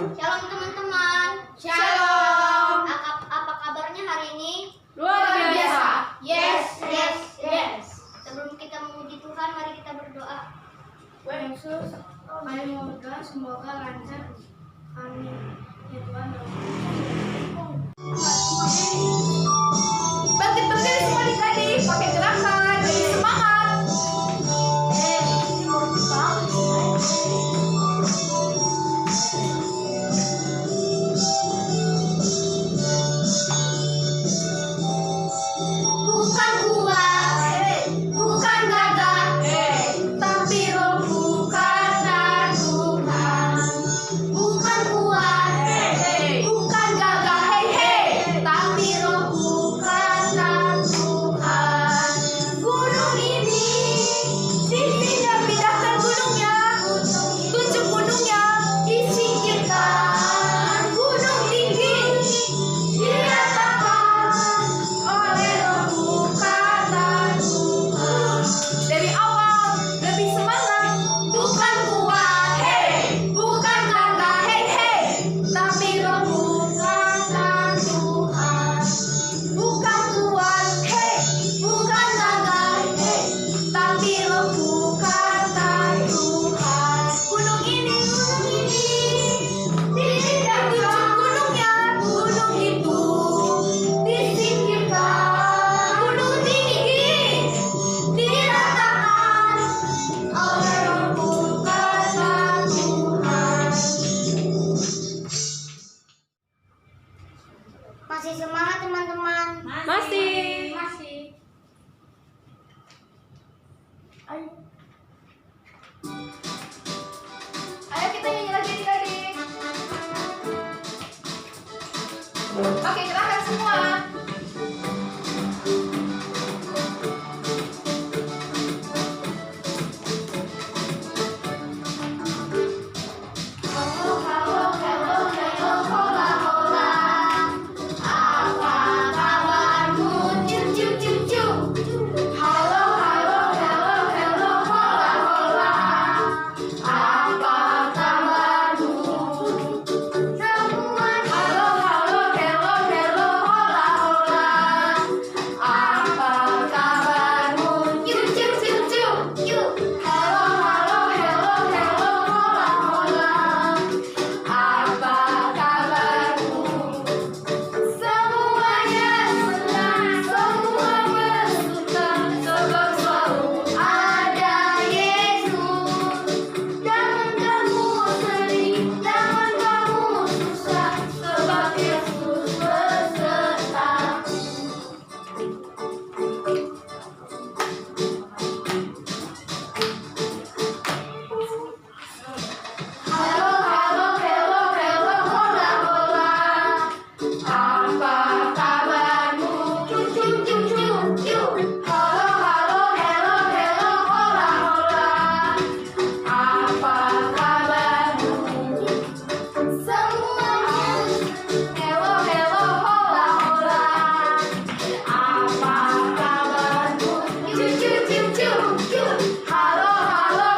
Shalom teman-teman. Shalom. Apa kabarnya hari ini? Luar biasa. Yes. Sebelum kita memuji Tuhan, mari kita berdoa. Tuhan Yesus, kami mau berdoa semoga lancar. Amin. Ya Tuhan. Bangkit semua adik-adik, pakai gerakan, semangat. Bukan kuat, bukan gagah, tapi rohmu karena Tuhan. Bukan kuat, bukan gagah, tapi rohmu karena Tuhan. Gunung ini dipindah-pindahkan gunungnya, tunjuk gunungnya disingkirkan. Gunung tinggi diratakan oleh rohmu karena Tuhan. Dari awal lebih semangat. Bukan kuat, bukan gagah, tapi rohmu karena Tuhan. Bukan kuat, bukan gagah, tapi rohmu karena Tuhan. Gunung ini dipindahkan gunungnya, gunung itu disingkirkan. Gunung tinggi diratakan oleh rohmu karena Tuhan. Masih semangat teman-teman? Masih. Ayo kita nyanyi lagi adik-adik. Pakai gerakan semua. Halo, hola, hola. Apa kabarmu? Ciu. Halo, hola, hola. Apa kabarmu? Semua halo, hola, hola. Apa kabarmu? Ciu. Halo, hola, hola. Apa kabarmu? Semuanya senang, semua bersuka, sebab selalu ada Yesus. Jangan kamu sedih, jangan kamu susah, sebab Yesus besertamu. Halo, hola, hola. Apa kabarmu? Ciu. Halo, hola, hola. Apa kabarmu? Semuanya halo, hola. Apa kabarmu? Ciu. Halo, hola.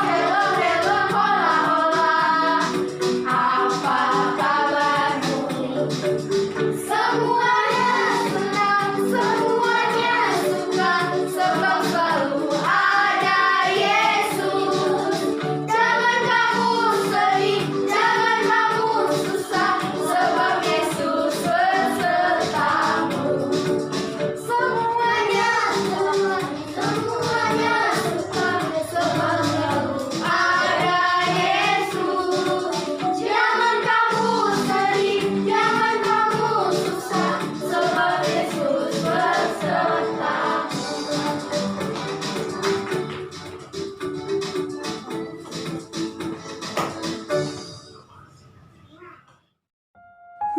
Apa kabarmu? Semuanya senang, semuanya suka, sebab selalu ada Yesus. Jangan kamu sedih, jangan kamu susah, sebab Yesus besertamu. Semuanya senang, semuanya suka, sebab selalu ada Yesus. Jangan kamu sedih, jangan kamu susah, sebab Yesus besertamu.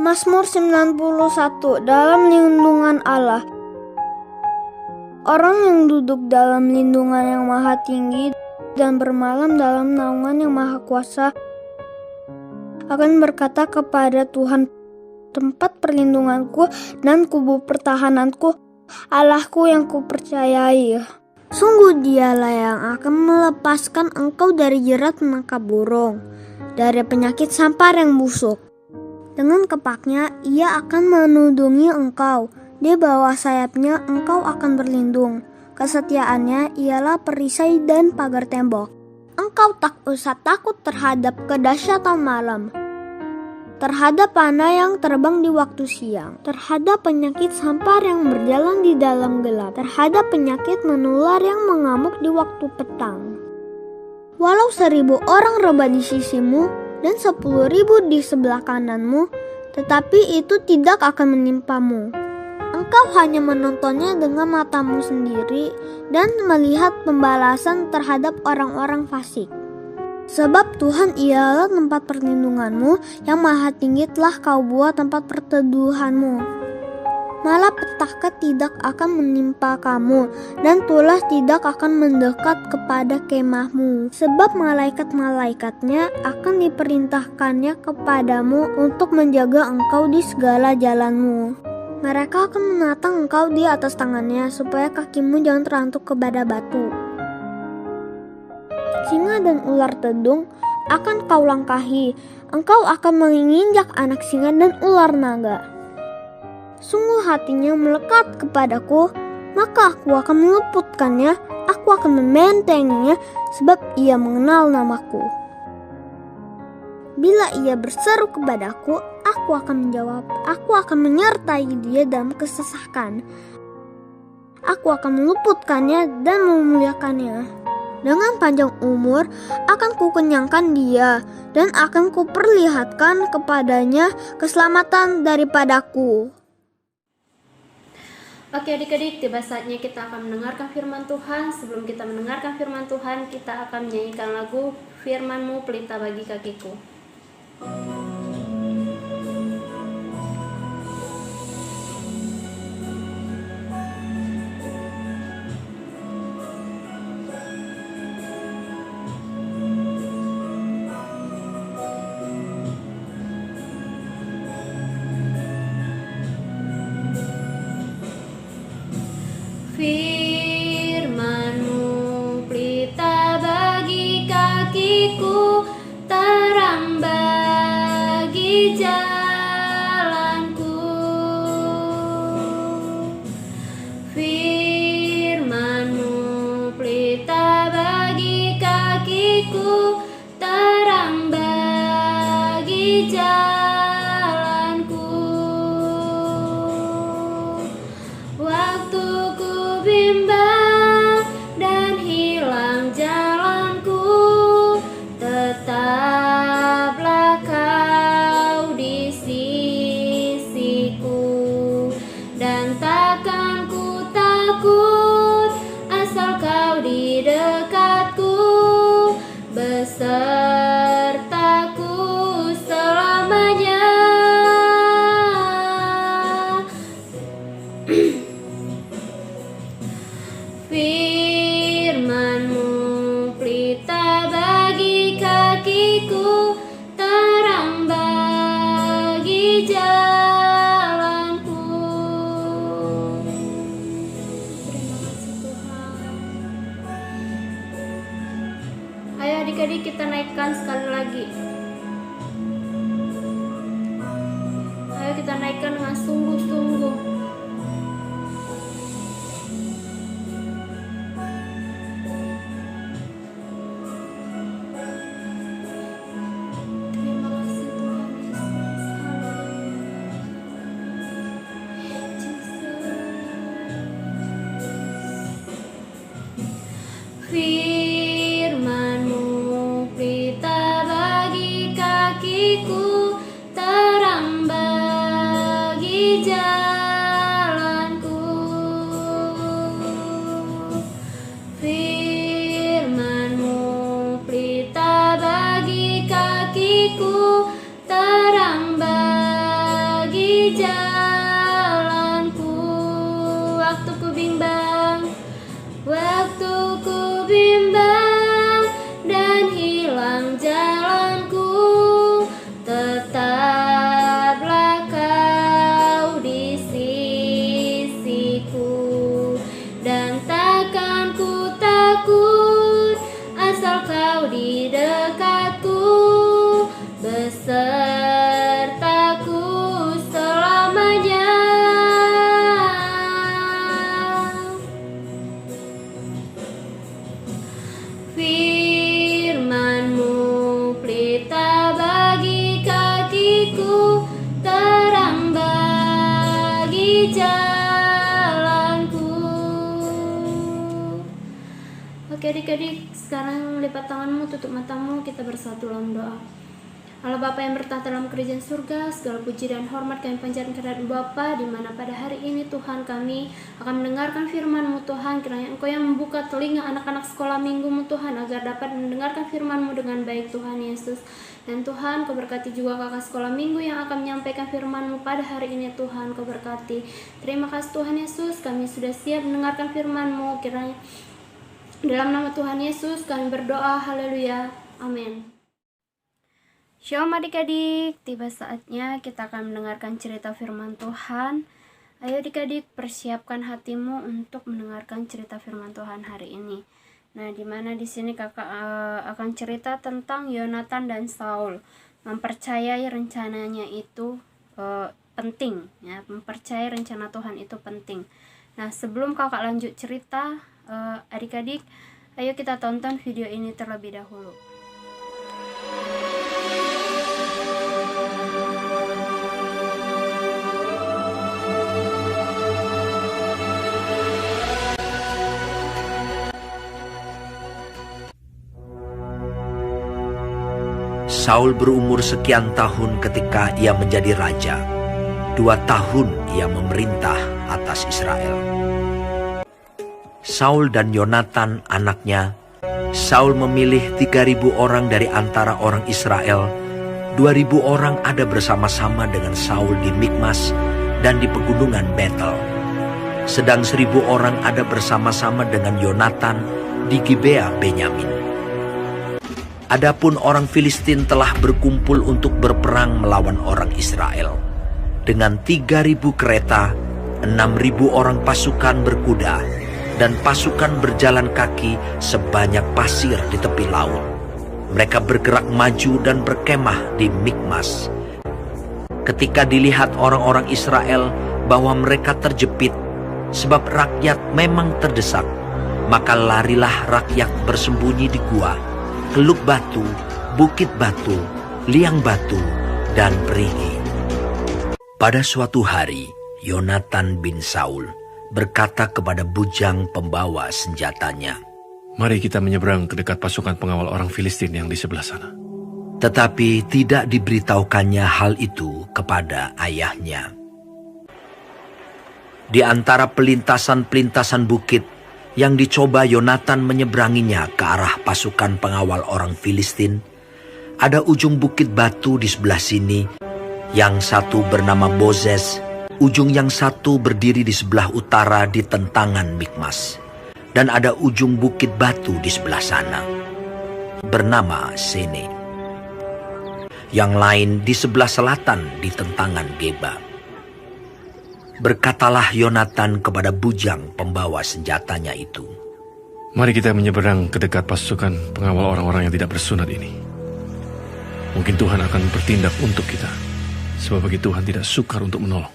Mazmur 91. Dalam lindungan Allah. Orang yang duduk dalam lindungan yang maha tinggi dan bermalam dalam naungan yang maha kuasa akan berkata kepada Tuhan, tempat perlindunganku dan kubu pertahananku, Allahku yang kupercayai. Sungguh dialah yang akan melepaskan engkau dari jerat menangkap burung, dari penyakit sampar yang busuk. Dengan kepaknya, ia akan menudungi engkau. Di bawah sayapnya engkau akan berlindung. Kesetiaannya ialah perisai dan pagar tembok. Engkau tak usah takut terhadap kedahsyatan malam, terhadap panah yang terbang di waktu siang, terhadap penyakit sampar yang berjalan di dalam gelap, terhadap penyakit menular yang mengamuk di waktu petang. Walau 1000 orang rebah di sisimu dan 10.000 di sebelah kananmu, tetapi itu tidak akan menimpamu. Engkau hanya menontonnya dengan matamu sendiri dan melihat pembalasan terhadap orang-orang fasik. Sebab Tuhan ialah tempat perlindunganmu, yang maha tinggi telah kau buat tempat perteduhanmu. Malapetaka tidak akan menimpa kamu, dan tulah tidak akan mendekat kepada kemahmu. Sebab malaikat-malaikatnya akan diperintahkannya kepadamu untuk menjaga engkau di segala jalanmu. Mereka akan menatang engkau di atas tangannya, supaya kakimu jangan terantuk kepada batu. Singa dan ular tedung akan kau langkahi. Engkau akan menginjak anak singa dan ular naga. Sungguh hatinya melekat kepadaku, maka aku akan meluputkannya, aku akan membentenginya, sebab ia mengenal namaku. Bila ia berseru kepadaku, aku akan menjawab. Aku akan menyertai dia dalam kesesakan. Aku akan meluputkannya dan memuliakannya. Dengan panjang umur akan kukenyangkan dia, dan akan kuperlihatkan kepadanya keselamatan daripadaku. Oke adik-adik, tiba saatnya kita akan mendengarkan firman Tuhan. Sebelum kita mendengarkan firman Tuhan, kita akan menyanyikan lagu Firman-Mu Pelita Bagi Kakiku. Firman-Mu pelita bagi kakiku, terang bagi jalanku. Firman-Mu pelita bagi kakiku, terang bagi jalanku. Waktu ku bimbang dan hilang jalanku, tetaplah kau di sisiku, dan takkan ku takut asal kau di dekatku, besertaku selamanya. Firman-Mu pelita bagi kakiku, terang bagi jalanku. Terima kasih Tuhan. Ayo adik-adik, kita naikkan sekali lagi. Ayo kita naikkan dengan sungguh-sungguh. Firman-Mu pelita bagi kakiku, terang bagi jalanku. Firman-Mu pelita bagi kakiku, terang bagi jalanku. Waktu ku bimbang, waktu ku bimbang dan hilang jalanku, tetaplah kau di sisiku, dan takkan ku takut asal kau di dekatku, besertaku jalanku. Oke adik-adik, sekarang lipat tanganmu, tutup matamu, kita bersatu dalam doa. Allah Bapa yang bertahta dalam kerajaan surga, segala puji dan hormat kami panjatkan kehadirat Bapa, di mana pada hari ini Tuhan kami akan mendengarkan firman-Mu Tuhan. Kiranya Engkau yang membuka telinga anak-anak sekolah minggu-Mu Tuhan, agar dapat mendengarkan firman-Mu dengan baik Tuhan Yesus. Dan Tuhan, Kau berkati juga kakak sekolah minggu yang akan menyampaikan firman-Mu pada hari ini Tuhan, Kau berkati. Terima kasih Tuhan Yesus, kami sudah siap mendengarkan firman-Mu. Kiranya dalam nama Tuhan Yesus kami berdoa, haleluya, amin. Shalom adik-adik, tiba saatnya kita akan mendengarkan cerita firman Tuhan. Ayo adik-adik, persiapkan hatimu untuk mendengarkan cerita firman Tuhan hari ini. Nah, dimana di sini kakak akan cerita tentang Yonatan dan Saul. Mempercayai rencananya itu penting, ya. Mempercayai rencana Tuhan itu penting. Nah, sebelum kakak lanjut cerita, adik-adik, ayo kita tonton video ini terlebih dahulu. Saul berumur sekian tahun ketika ia menjadi raja. 2 tahun ia memerintah atas Israel. Saul dan Yonatan anaknya. Saul memilih 3.000 orang dari antara orang Israel. 2.000 orang ada bersama-sama dengan Saul di Mikmas dan di pegunungan Betel. Sedang 1.000 orang ada bersama-sama dengan Yonatan di Gibea Benyamin. Adapun orang Filistin telah berkumpul untuk berperang melawan orang Israel. Dengan 3.000 kereta, 6.000 orang pasukan berkuda, dan pasukan berjalan kaki sebanyak pasir di tepi laut. Mereka bergerak maju dan berkemah di Mikmas. Ketika dilihat orang-orang Israel bahwa mereka terjepit, sebab rakyat memang terdesak, maka larilah rakyat bersembunyi di gua, Keluk Batu, Bukit Batu, Liang Batu, dan Perigi. Pada suatu hari, Yonatan bin Saul berkata kepada bujang pembawa senjatanya, "Mari kita menyeberang ke dekat pasukan pengawal orang Filistin yang di sebelah sana." Tetapi tidak diberitahukannya hal itu kepada ayahnya. Di antara pelintasan-pelintasan bukit yang dicoba Yonatan menyeberanginya ke arah pasukan pengawal orang Filistin, ada ujung bukit batu di sebelah sini, yang satu bernama Bozez, ujung yang satu berdiri di sebelah utara di tentangan Mikmas, dan ada ujung bukit batu di sebelah sana, bernama Sene. Yang lain di sebelah selatan di tentangan Geba. Berkatalah Yonatan kepada bujang pembawa senjatanya itu, "Mari kita menyeberang ke dekat pasukan pengawal orang-orang yang tidak bersunat ini. Mungkin Tuhan akan bertindak untuk kita, sebab bagi Tuhan tidak sukar untuk menolong,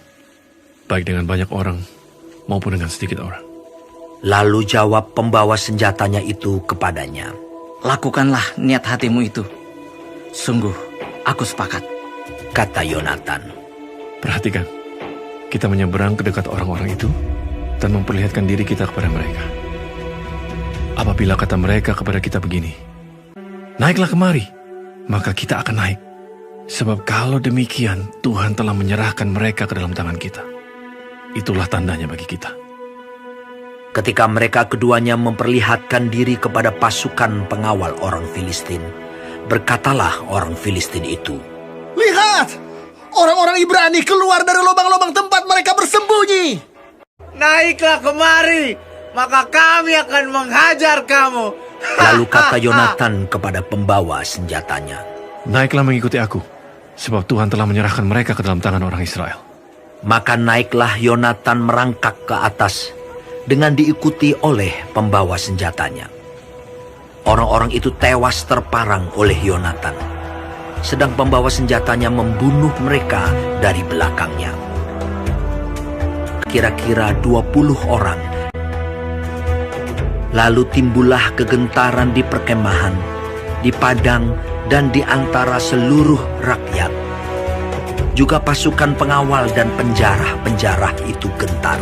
baik dengan banyak orang maupun dengan sedikit orang." Lalu jawab pembawa senjatanya itu kepadanya, "Lakukanlah niat hatimu itu. Sungguh, aku sepakat," kata Yonatan. Perhatikan, kita menyeberang ke dekat orang-orang itu dan memperlihatkan diri kita kepada mereka. Apabila kata mereka kepada kita begini, "Naiklah kemari," maka kita akan naik. Sebab kalau demikian, Tuhan telah menyerahkan mereka ke dalam tangan kita. Itulah tandanya bagi kita. Ketika mereka keduanya memperlihatkan diri kepada pasukan pengawal orang Filistin, berkatalah orang Filistin itu, "Lihat! Orang-orang Ibrani keluar dari lubang-lubang tempat mereka bersembunyi. Naiklah kemari, maka kami akan menghajar kamu." Lalu kata Yonatan kepada pembawa senjatanya, "Naiklah mengikuti aku, sebab Tuhan telah menyerahkan mereka ke dalam tangan orang Israel." Maka naiklah Yonatan merangkak ke atas dengan diikuti oleh pembawa senjatanya. Orang-orang itu tewas terparang oleh Yonatan, sedang pembawa senjatanya membunuh mereka dari belakangnya. Kira-kira 20 orang. Lalu timbullah kegentaran di perkemahan, di padang, dan di antara seluruh rakyat. juga pasukan pengawal dan penjarah-penjarah itu gentar,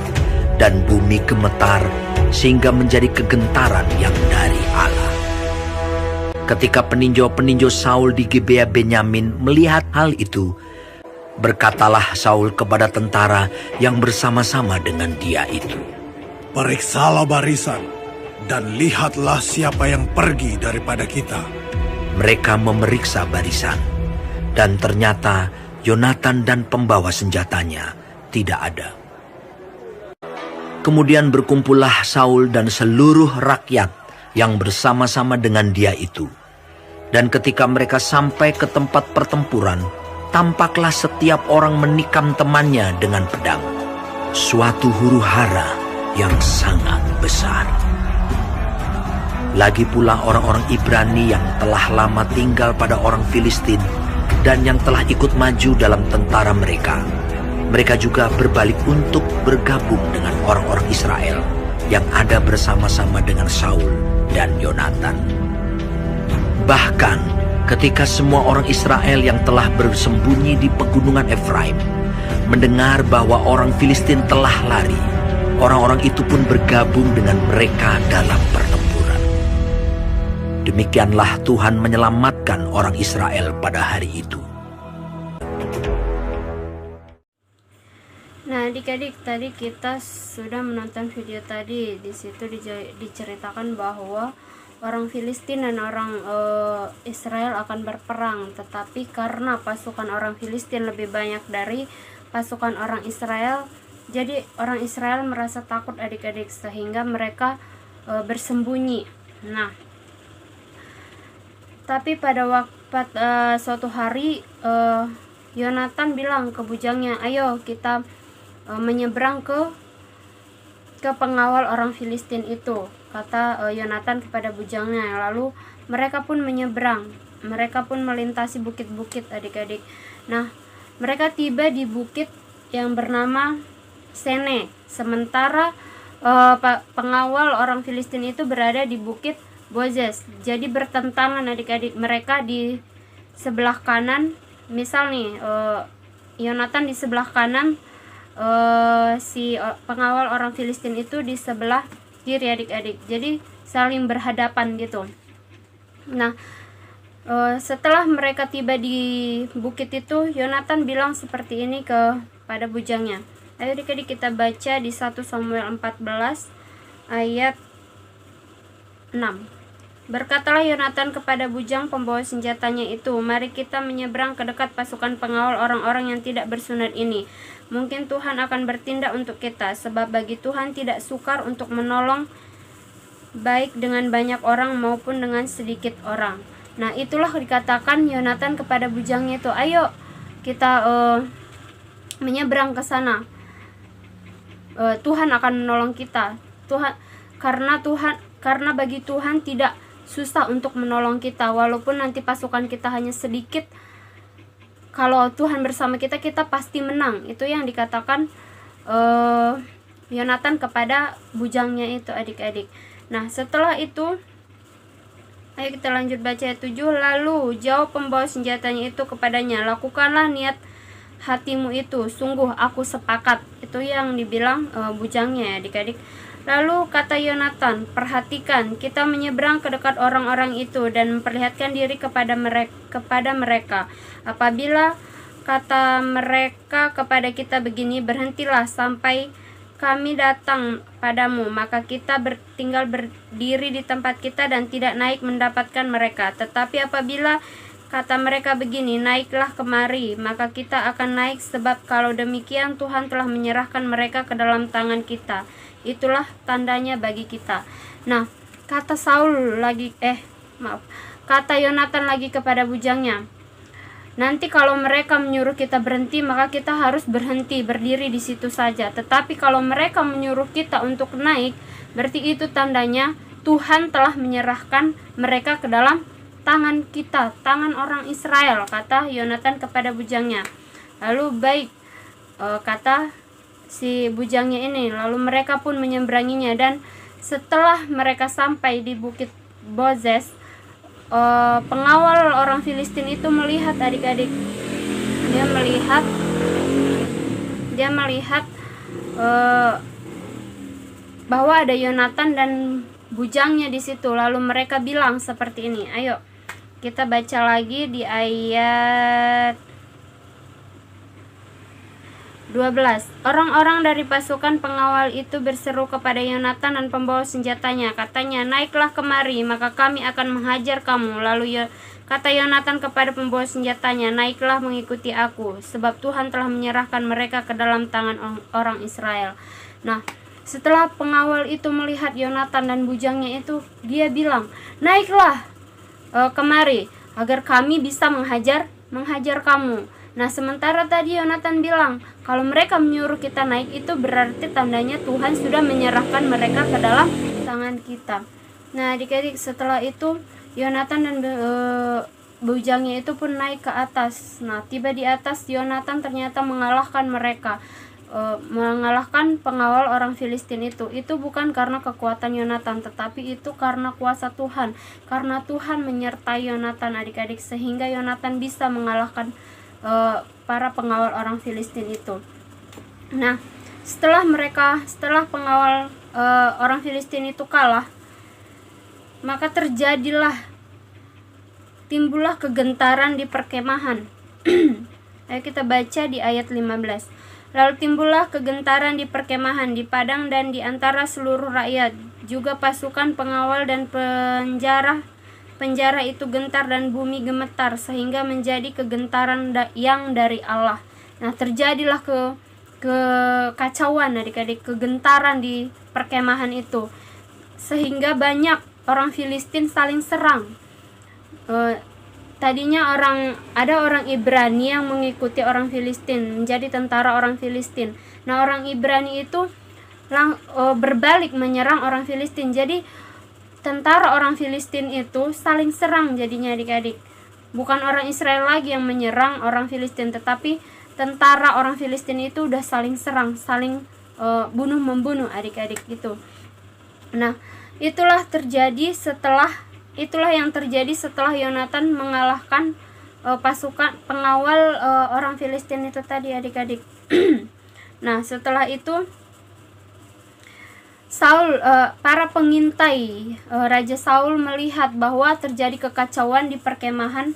dan bumi gemetar sehingga menjadi kegentaran yang dari Allah. Ketika peninjau-peninjau Saul di Gibea Benyamin melihat hal itu, berkatalah Saul kepada tentara yang bersama-sama dengan dia itu, "Periksalah barisan, dan lihatlah siapa yang pergi daripada kita." Mereka memeriksa barisan, dan ternyata Yonatan dan pembawa senjatanya tidak ada. Kemudian berkumpullah Saul dan seluruh rakyat yang bersama-sama dengan dia itu. Dan ketika mereka sampai ke tempat pertempuran, tampaklah setiap orang menikam temannya dengan pedang. Suatu huru-hara yang sangat besar. Lagi pula orang-orang Ibrani yang telah lama tinggal pada orang Filistin dan yang telah ikut maju dalam tentara mereka. Mereka juga berbalik untuk bergabung dengan orang-orang Israel yang ada bersama-sama dengan Saul dan Yonatan. Bahkan ketika semua orang Israel yang telah bersembunyi di pegunungan Efraim mendengar bahwa orang Filistin telah lari, orang-orang itu pun bergabung dengan mereka dalam pertempuran. Demikianlah Tuhan menyelamatkan orang Israel pada hari itu. Nah, adik-adik, tadi kita sudah menonton video tadi. Di situ diceritakan bahwa orang Filistin dan orang Israel akan berperang, tetapi karena pasukan orang Filistin lebih banyak dari pasukan orang Israel, jadi orang Israel merasa takut adik-adik, sehingga mereka bersembunyi. Nah, tapi pada suatu hari Yonatan bilang ke bujangnya, "Ayo kita menyeberang ke pengawal orang Filistin itu," kata Yonatan kepada bujangnya. Lalu mereka pun menyeberang, mereka pun melintasi bukit-bukit adik-adik. Nah, mereka tiba di bukit yang bernama Sene, sementara pengawal orang Filistin itu berada di bukit Bozez. Jadi bertentangan adik-adik, mereka di sebelah kanan, misal nih Yonatan di sebelah kanan, si pengawal orang Filistin itu di sebelah kiri adik-adik, jadi saling berhadapan gitu. Nah, setelah mereka tiba di bukit itu, Yonatan bilang seperti ini kepada bujangnya. Ayo adik-adik kita baca di 1 Samuel 14 ayat 6. Berkatalah Yonatan kepada bujang pembawa senjatanya itu, "Mari kita menyeberang ke dekat pasukan pengawal orang-orang yang tidak bersunat ini. Mungkin Tuhan akan bertindak untuk kita, sebab bagi Tuhan tidak sukar untuk menolong baik dengan banyak orang maupun dengan sedikit orang." Nah, itulah dikatakan Yonatan kepada bujangnya itu, "Ayo kita menyeberang ke sana. Tuhan akan menolong kita. Karena bagi Tuhan tidak susah untuk menolong kita, walaupun nanti pasukan kita hanya sedikit. Kalau Tuhan bersama kita, kita pasti menang." Itu yang dikatakan Yonatan kepada bujangnya itu adik-adik. Nah, setelah itu ayo kita lanjut baca ayat 7. Lalu jawab pembawa senjatanya itu kepadanya, "Lakukanlah niat hatimu itu, sungguh aku sepakat." Itu yang dibilang bujangnya adik-adik. Lalu kata Yonatan, "Perhatikan, kita menyeberang ke dekat orang-orang itu dan memperlihatkan diri kepada mereka. Apabila kata mereka kepada kita begini, 'Berhentilah sampai kami datang padamu,' maka kita tinggal berdiri di tempat kita dan tidak naik mendapatkan mereka. Tetapi apabila kata mereka begini, 'Naiklah kemari,' maka kita akan naik, sebab kalau demikian Tuhan telah menyerahkan mereka ke dalam tangan kita. Itulah tandanya bagi kita." Nah, kata Yonatan lagi kepada bujangnya, "Nanti kalau mereka menyuruh kita berhenti, maka kita harus berhenti, berdiri di situ saja. Tetapi kalau mereka menyuruh kita untuk naik, berarti itu tandanya Tuhan telah menyerahkan mereka ke dalam tangan kita, tangan orang Israel," kata Yonatan kepada bujangnya. Lalu baik, kata si bujangnya ini. Lalu mereka pun menyeberanginya, dan setelah mereka sampai di bukit Bozez, pengawal orang Filistin itu melihat adik-adik. Dia melihat Dia melihat bahwa ada Yonatan dan bujangnya di situ. Lalu mereka bilang seperti ini. Ayo kita baca lagi di ayat 12. Orang-orang dari pasukan pengawal itu berseru kepada Yonatan dan pembawa senjatanya. Katanya, naiklah kemari, maka kami akan menghajar kamu. Lalu kata Yonatan kepada pembawa senjatanya, naiklah mengikuti aku, sebab Tuhan telah menyerahkan mereka ke dalam tangan orang Israel. Nah, setelah pengawal itu melihat Yonatan dan bujangnya itu, dia bilang, naiklah kemari, agar kami bisa menghajar kamu. Nah, sementara tadi Yonatan bilang, kalau mereka menyuruh kita naik itu berarti tandanya Tuhan sudah menyerahkan mereka ke dalam tangan kita. Nah, adik-adik, setelah itu Yonatan dan bujangnya itu pun naik ke atas. Nah, tiba di atas, Yonatan ternyata mengalahkan mereka, mengalahkan pengawal orang Filistin itu. Itu bukan karena kekuatan Yonatan, tetapi itu karena kuasa Tuhan. Karena Tuhan menyertai Yonatan, adik-adik, sehingga Yonatan bisa mengalahkan para pengawal orang Filistin itu. Nah, setelah pengawal orang Filistin itu kalah, maka timbullah kegentaran di perkemahan. Ayo kita baca di ayat 15. Lalu timbullah kegentaran di perkemahan, di padang dan di antara seluruh rakyat. Juga pasukan pengawal dan penjara itu gentar dan bumi gemetar, sehingga menjadi kegentaran yang dari Allah. Nah, terjadilah kekacauan adik-adik, kegentaran di perkemahan itu, sehingga banyak orang Filistin saling serang. Tadinya ada orang Ibrani yang mengikuti orang Filistin, menjadi tentara orang Filistin. Nah, orang Ibrani itu berbalik menyerang orang Filistin. Jadi tentara orang Filistin itu saling serang jadinya adik-adik. Bukan orang Israel lagi yang menyerang orang Filistin, tetapi tentara orang Filistin itu udah saling serang, saling bunuh-membunuh adik-adik gitu. Nah, itulah yang terjadi setelah Yonatan mengalahkan pasukan pengawal orang Filistin itu tadi adik-adik. Nah, setelah itu para pengintai Raja Saul melihat bahwa terjadi kekacauan di perkemahan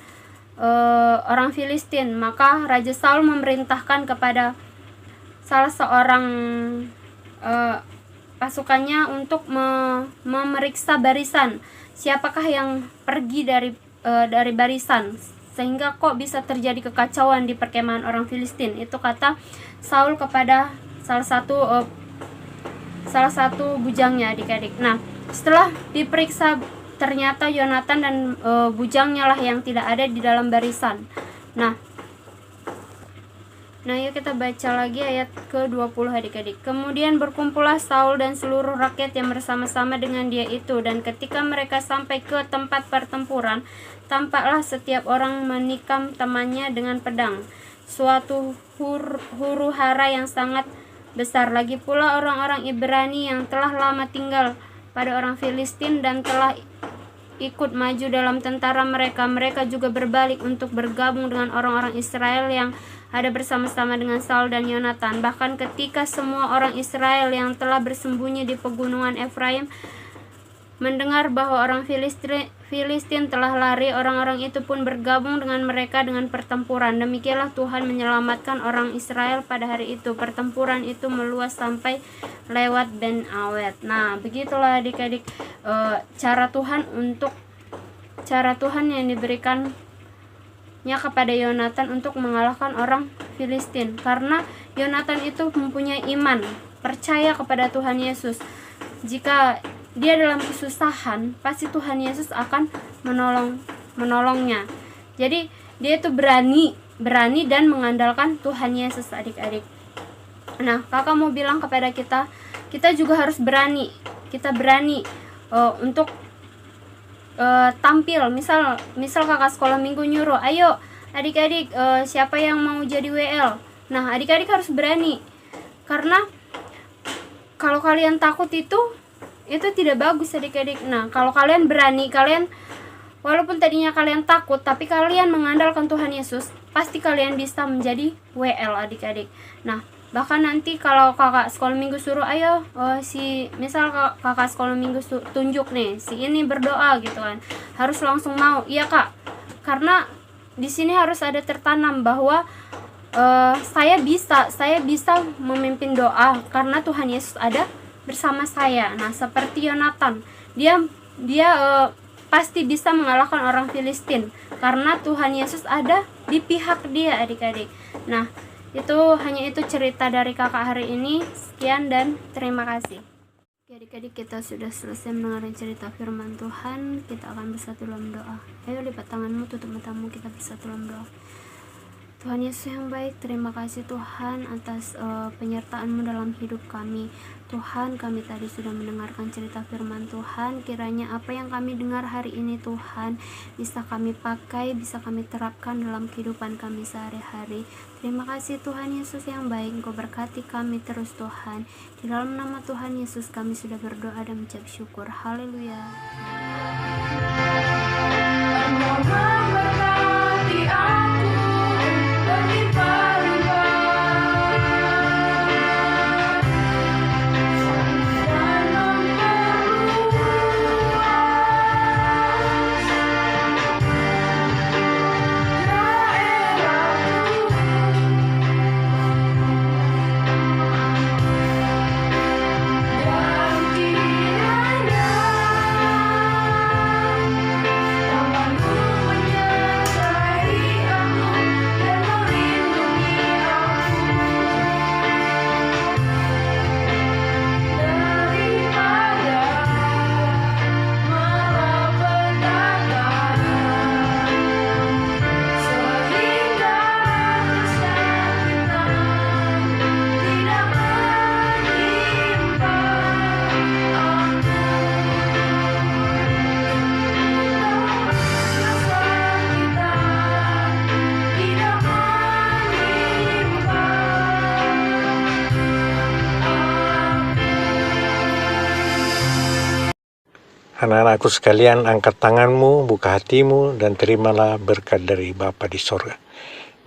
orang Filistin. Maka Raja Saul memerintahkan kepada salah seorang pasukannya untuk memeriksa barisan. Siapakah yang pergi dari barisan sehingga kok bisa terjadi kekacauan di perkemahan orang Filistin. Itu kata Saul kepada salah satu bujangnya adik-adik. Nah, setelah diperiksa ternyata Yonatan dan bujangnya lah yang tidak ada di dalam barisan. Nah, yuk kita baca lagi ayat ke-20 adik-adik. Kemudian berkumpullah Saul dan seluruh rakyat yang bersama-sama dengan dia itu, dan ketika mereka sampai ke tempat pertempuran, tampaklah setiap orang menikam temannya dengan pedang. Suatu huru-hara yang sangat besar. Lagi pula orang-orang Ibrani yang telah lama tinggal pada orang Filistin dan telah ikut maju dalam tentara mereka juga berbalik untuk bergabung dengan orang-orang Israel yang ada bersama-sama dengan Saul dan Yonatan. Bahkan ketika semua orang Israel yang telah bersembunyi di pegunungan Efraim mendengar bahwa orang Filistin telah lari, orang-orang itu pun bergabung dengan mereka dengan pertempuran. Demikianlah Tuhan menyelamatkan orang Israel pada hari itu. Pertempuran itu meluas sampai lewat Ben Awet. Nah, begitulah adik-adik cara Tuhan yang diberikannya kepada Yonatan untuk mengalahkan orang Filistin. Karena Yonatan itu mempunyai iman, percaya kepada Tuhan Yesus. Jika dia dalam kesusahan, pasti Tuhan Yesus akan menolongnya. Jadi dia itu berani dan mengandalkan Tuhan Yesus adik-adik. Nah, kakak mau bilang kepada kita juga harus berani. Kita berani untuk tampil. Misal kakak sekolah minggu nyuruh, ayo adik-adik siapa yang mau jadi WL. Nah, adik-adik harus berani. Karena kalau kalian takut itu tidak bagus adik-adik. Nah, kalau kalian berani, kalian Walaupun tadinya kalian takut, tapi kalian mengandalkan Tuhan Yesus, pasti kalian bisa menjadi WL adik-adik. Nah, bahkan nanti kalau kakak sekolah minggu suruh, ayo misal kakak sekolah minggu tunjuk nih, si ini berdoa gitu kan, harus langsung mau. Iya kak, karena di sini harus ada tertanam bahwa saya bisa memimpin doa karena Tuhan Yesus ada bersama saya. Nah, seperti Yonatan, dia pasti bisa mengalahkan orang Filistin karena Tuhan Yesus ada di pihak dia adik-adik. Nah, hanya itu cerita dari kakak hari ini. Sekian dan terima kasih. Adik-adik, kita sudah selesai mendengarkan cerita firman Tuhan. Kita akan bersatu dalam doa. Ayo lipat tanganmu, tutup matamu, kita bersatu dalam doa. Tuhan Yesus yang baik, terima kasih Tuhan atas penyertaan-Mu dalam hidup kami. Tuhan, kami tadi sudah mendengarkan cerita firman Tuhan. Kiranya apa yang kami dengar hari ini Tuhan bisa kami pakai, bisa kami terapkan dalam kehidupan kami sehari-hari. Terima kasih Tuhan Yesus yang baik, Engkau berkati kami terus Tuhan. Di dalam nama Tuhan Yesus kami sudah berdoa dan mengucap syukur. Haleluya. Anak-anakku sekalian, angkat tanganmu, buka hatimu, dan terimalah berkat dari Bapa di sorga.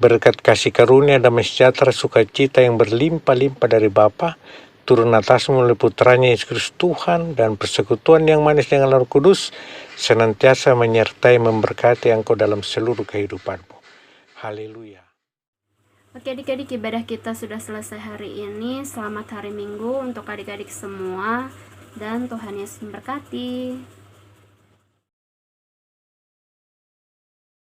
Berkat kasih karunia, damai sejahtera, sukacita yang berlimpah-limpah dari Bapa turun atasmu oleh putranya Yesus Kristus Tuhan, dan persekutuan yang manis dengan Roh Kudus senantiasa menyertai memberkati engkau dalam seluruh kehidupanmu. Haleluya. Oke adik-adik, ibadah kita sudah selesai hari ini. Selamat hari Minggu untuk adik-adik semua. Dan Tuhan Yesus memberkati.